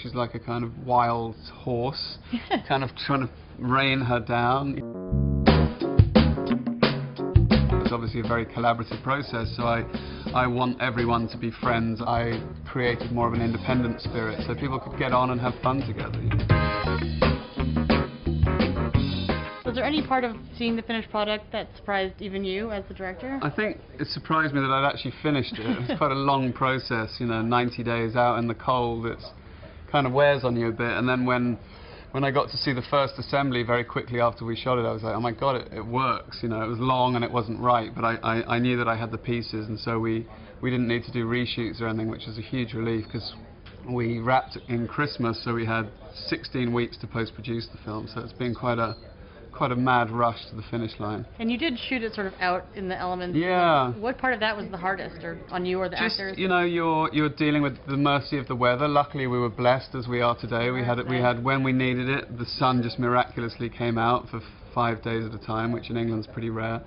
She's like a kind of wild horse, kind of trying to rein her down. It's obviously a very collaborative process, so I want everyone to be friends. I created more of an independent spirit so people could get on and have fun together. Was there any part of seeing the finished product that surprised even you as the director? I think it surprised me that I'd actually finished it. It was quite a long process, you know, 90 days out in the cold. It kind of wears on you a bit, and then when I got to see the first assembly very quickly after we shot it, I was like, oh my god, it works. You know, it was long and it wasn't right, but I knew that I had the pieces, and so we didn't need to do reshoots or anything, which was a huge relief, because we wrapped in Christmas, so we had 16 weeks to post-produce the film, so it's been quite a mad rush to the finish line. And you did shoot it sort of out in the elements. Yeah. What part of that was the hardest, or on you or the actors? You know, you're dealing with the mercy of the weather. Luckily, we were blessed as we are today. We had when we needed it, the sun just miraculously came out for 5 days at a time, which in England's pretty rare.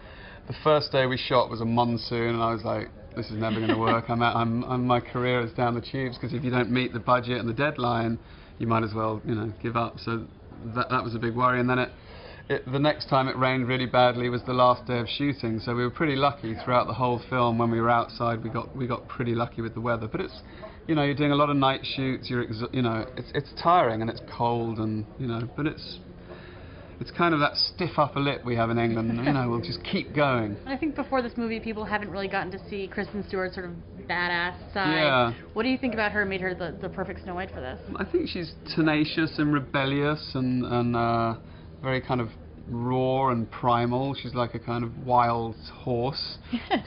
The first day we shot was a monsoon, and I was like, this is never going to work. My career is down the tubes, because if you don't meet the budget and the deadline, you might as well, you know, give up. So that was a big worry. And then the next time it rained really badly was the last day of shooting, so we were pretty lucky throughout the whole film. When we were outside, we got pretty lucky with the weather. But it's, you know, you're doing a lot of night shoots. You know, it's tiring and it's cold, and you know, but it's kind of that stiff upper lip we have in England. You know, we'll just keep going. I think before this movie, people haven't really gotten to see Kristen Stewart's sort of badass side. Yeah. What do you think about her made her the perfect Snow White for this? I think she's tenacious and rebellious and very kind of raw and primal. She's like a kind of wild horse,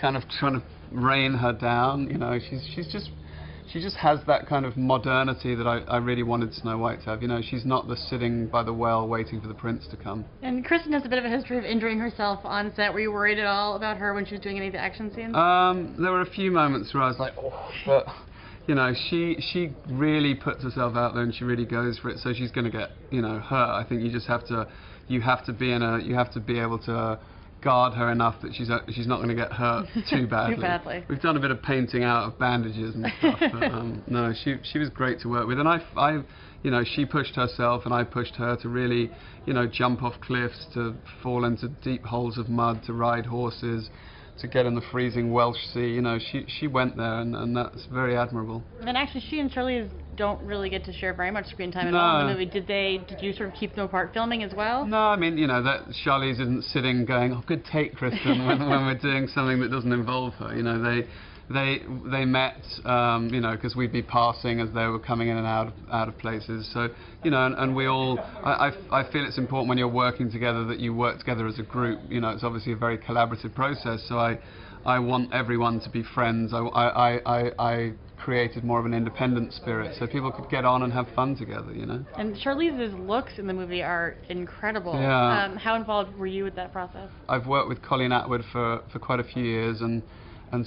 kind of trying to rein her down. You know, she just has that kind of modernity that I really wanted Snow White to have. You know, she's not the sitting by the well waiting for the prince to come. And Kristen has a bit of a history of injuring herself on set. Were you worried at all about her when she was doing any of the action scenes? There were a few moments where I was like, oh, but you know, she really puts herself out there and she really goes for it. So she's going to get, you know, hurt. I think you just have to be able to guard her enough that she's not going to get hurt too badly. Too badly. We've done a bit of painting out of bandages and stuff, but no, she was great to work with, and I you know, she pushed herself and I pushed her to really, you know, jump off cliffs, to fall into deep holes of mud, to ride horses, to get in the freezing Welsh Sea. You know, she went there, and that's very admirable. And actually, she and Charlize don't really get to share very much screen time at all in the movie. Did you sort of keep them apart filming as well? No, I mean, you know, that Charlize isn't sitting going, oh, good take, Kristen, when we're doing something that doesn't involve her. You know, they met, you know, because we'd be passing as they were coming in and out of places. So, you know, and we all, I feel it's important when you're working together that you work together as a group. You know, it's obviously a very collaborative process. So I want everyone to be friends. I created more of an independent spirit so people could get on and have fun together, you know. And Charlize's looks in the movie are incredible. Yeah. How involved were you with that process? I've worked with Colleen Atwood for quite a few years, and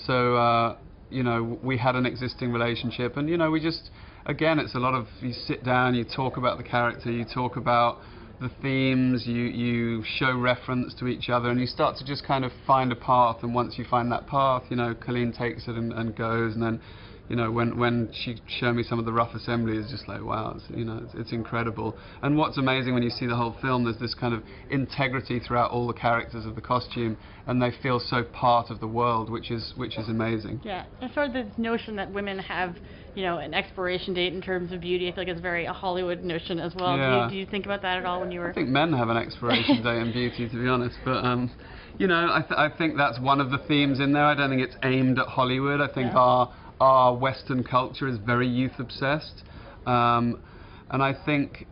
so you know, we had an existing relationship, and you know, we just, again, it's a lot of, you sit down, you talk about the character, you talk about the themes, you show reference to each other, and you start to just kind of find a path. And once you find that path, you know, Colleen takes it and goes, and then, you know, when she showed me some of the rough assembly, it's just like, wow, you know, it's incredible. And what's amazing when you see the whole film, there's this kind of integrity throughout all the characters of the costume, and they feel so part of the world, which is amazing. Yeah, and sort of this notion that women have, you know, an expiration date in terms of beauty, I feel like it's very a Hollywood notion as well. Yeah. Do you think about that at all when you were? I think men have an expiration date in beauty, to be honest, but you know, I think that's one of the themes in there. I don't think it's aimed at Hollywood. I think our Western culture is very youth obsessed, and I think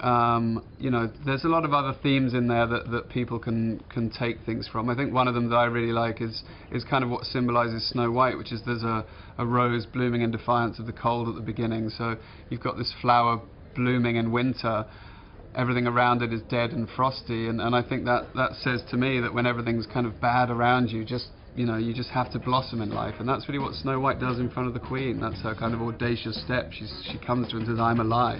you know, there's a lot of other themes in there that people can take things from. I think one of them that I really like is kind of what symbolizes Snow White, which is there's a rose blooming in defiance of the cold at the beginning. So you've got this flower blooming in winter, everything around it is dead and frosty, and I think that says to me that when everything's kind of bad around you, you know, you just have to blossom in life, and that's really what Snow White does in front of the Queen. That's her kind of audacious step. She comes to her and says, I'm alive.